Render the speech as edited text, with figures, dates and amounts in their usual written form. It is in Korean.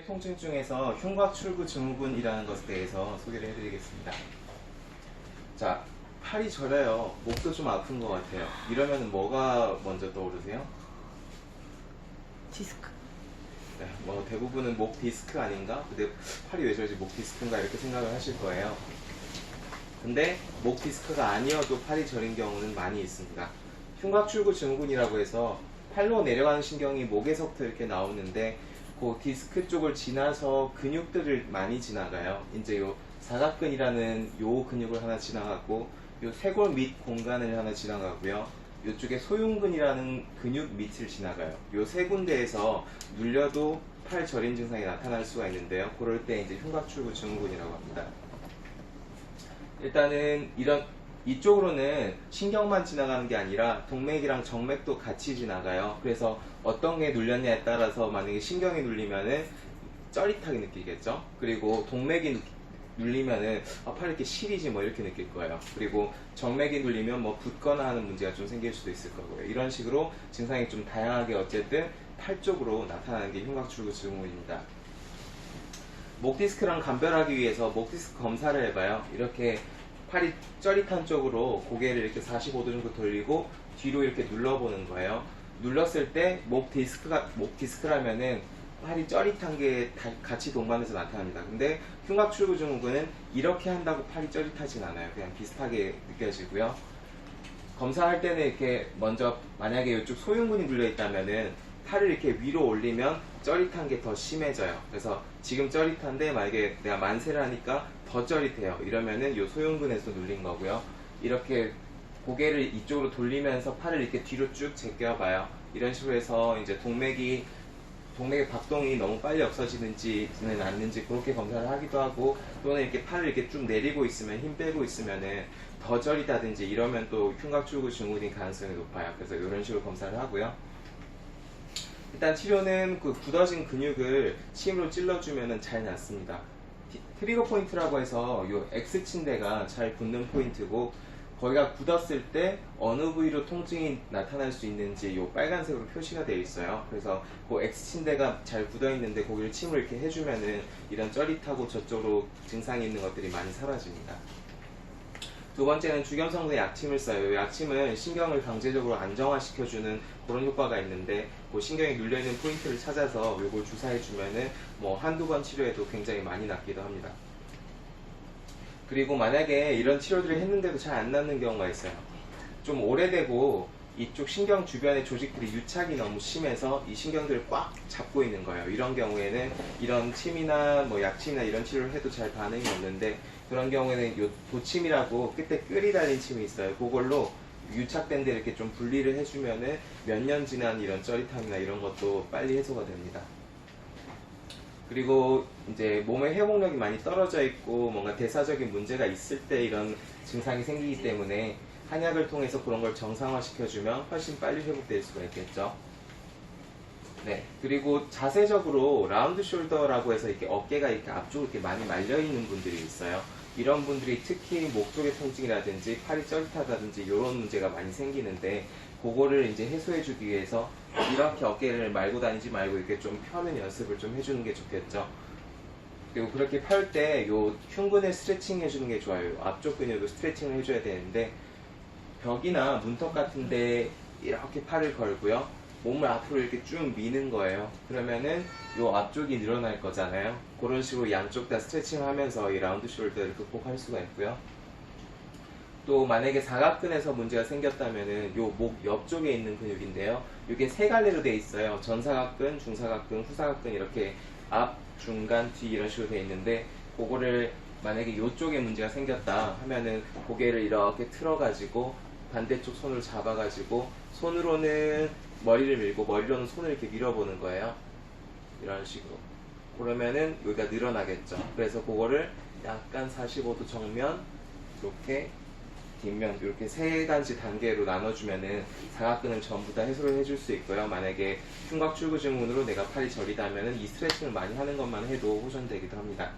통증 중에서 흉곽출구 증후군이라는 것에 대해서 소개를 해드리겠습니다. 자, 팔이 저려요. 목도 좀 아픈 것 같아요. 이러면 뭐가 먼저 떠오르세요? 디스크. 네, 뭐 대부분은 목 디스크 아닌가? 근데 팔이 왜 저러지? 목 디스크인가? 이렇게 생각을 하실 거예요. 근데 목 디스크가 아니어도 팔이 저린 경우는 많이 있습니다. 흉곽출구 증후군이라고 해서 팔로 내려가는 신경이 목에서부터 이렇게 나오는데 그 디스크 쪽을 지나서 근육들을 많이 지나가요. 이제 요 사각근이라는 요 근육을 하나 지나가고 요 쇄골 밑 공간을 하나 지나가고요. 요쪽에 소흉근이라는 근육 밑을 지나가요. 요 세 군데에서 눌려도 팔 저림 증상이 나타날 수가 있는데요. 그럴 때 이제 흉곽출구 증후군이라고 합니다. 일단은 이쪽으로는 신경만 지나가는 게 아니라 동맥이랑 정맥도 같이 지나가요. 그래서 어떤 게 눌렸냐에 따라서 만약에 신경이 눌리면은 쩌릿하게 느끼겠죠. 그리고 동맥이 눌리면은 팔이 이렇게 시리지 뭐 이렇게 느낄 거예요. 그리고 정맥이 눌리면 뭐 붓거나 하는 문제가 좀 생길 수도 있을 거고요. 이런 식으로 증상이 좀 다양하게 어쨌든 팔 쪽으로 나타나는 게 흉곽출구 증후군입니다. 목 디스크랑 감별하기 위해서 목 디스크 검사를 해봐요. 이렇게 팔이 쩌릿한 쪽으로 고개를 이렇게 45도 정도 돌리고 뒤로 이렇게 눌러보는 거예요. 눌렀을 때 목 디스크라면은 팔이 쩌릿한 게 같이 동반해서 나타납니다. 근데 흉곽출구 증후군은 이렇게 한다고 팔이 쩌릿하진 않아요. 그냥 비슷하게 느껴지고요. 검사할 때는 이렇게 먼저 만약에 이쪽 소흉근이 눌려 있다면은 팔을 이렇게 위로 올리면 쩌릿한 게 더 심해져요. 그래서 지금 쩌릿한데 만약에 내가 만세를 하니까 더 쩌릿해요. 이러면은 요 소흉근에서 눌린 거고요. 이렇게 고개를 이쪽으로 돌리면서 팔을 이렇게 뒤로 쭉 제껴봐요. 이런 식으로 해서 이제 동맥의 박동이 너무 빨리 없어지는지는 않는지 그렇게 검사를 하기도 하고, 또는 이렇게 팔을 이렇게 쭉 내리고 있으면, 힘 빼고 있으면은 더 저리다든지 이러면 또 흉곽출구 증후군인 가능성이 높아요. 그래서 이런 식으로 검사를 하고요. 일단 치료는 그 굳어진 근육을 침으로 찔러주면 잘 낫습니다. 트리거 포인트라고 해서 요 X침대가 잘 붙는 포인트고, 거기가 굳었을 때 어느 부위로 통증이 나타날 수 있는지 요 빨간색으로 표시가 되어 있어요. 그래서 그 X침대가 잘 굳어 있는데 거기를 침을 이렇게 해주면은 이런 쩌릿하고 저쪽으로 증상이 있는 것들이 많이 사라집니다. 두 번째는 주겸성분의 약침을 써요. 약침은 신경을 강제적으로 안정화시켜주는 그런 효과가 있는데, 그 신경이 눌려있는 포인트를 찾아서 이걸 주사해주면은 뭐 한두 번 치료해도 굉장히 많이 낫기도 합니다. 그리고 만약에 이런 치료들을 했는데도 잘 안 낫는 경우가 있어요. 좀 오래되고 이쪽 신경 주변의 조직들이 유착이 너무 심해서 이 신경들을 꽉 잡고 있는 거예요. 이런 경우에는 이런 침이나 뭐 약침이나 이런 치료를 해도 잘 반응이 없는데, 그런 경우에는 요 도침이라고 끝에 끈이 달린 침이 있어요. 그걸로 유착된 데 이렇게 좀 분리를 해주면은 몇 년 지난 이런 쩌릿함이나 이런 것도 빨리 해소가 됩니다. 그리고 이제 몸의 회복력이 많이 떨어져 있고 뭔가 대사적인 문제가 있을 때 이런 증상이 생기기 때문에 한약을 통해서 그런 걸 정상화시켜주면 훨씬 빨리 회복될 수가 있겠죠. 네. 그리고 자세적으로 라운드 숄더라고 해서 이렇게 어깨가 이렇게 앞쪽으로 이렇게 많이 말려 있는 분들이 있어요. 이런 분들이 특히 목 쪽의 통증이라든지 팔이 쩌릿하다든지 이런 문제가 많이 생기는데, 그거를 이제 해소해주기 위해서 이렇게 어깨를 말고 다니지 말고 이렇게 좀 펴는 연습을 좀 해주는 게 좋겠죠. 그리고 그렇게 펼 때 요 흉근을 스트레칭 해주는 게 좋아요. 앞쪽 근육도 스트레칭을 해줘야 되는데, 벽이나 문턱 같은데 이렇게 팔을 걸고요. 몸을 앞으로 이렇게 쭉 미는 거예요. 그러면은 요 앞쪽이 늘어날 거잖아요. 그런 식으로 양쪽 다 스트레칭을 하면서 이 라운드 숄더를 극복할 수가 있고요. 또 만약에 사각근에서 문제가 생겼다면은 요 목 옆쪽에 있는 근육인데요. 이게 세 갈래로 돼 있어요. 전사각근, 중사각근, 후사각근 이렇게 앞, 중간, 뒤 이런 식으로 돼 있는데, 그거를 만약에 요쪽에 문제가 생겼다 하면은 고개를 이렇게 틀어가지고 반대쪽 손을 잡아가지고 손으로는 머리를 밀고 머리로는 손을 이렇게 밀어보는 거예요. 이런 식으로. 그러면은 여기가 늘어나겠죠. 그래서 그거를 약간 45도 정면, 이렇게 뒷면, 이렇게 세 가지 단계로 나눠주면은 사각근을 전부 다 해소를 해줄 수 있고요. 만약에 흉곽출구 증후군으로 내가 팔이 저리다면은 이 스트레칭을 많이 하는 것만 해도 호전되기도 합니다.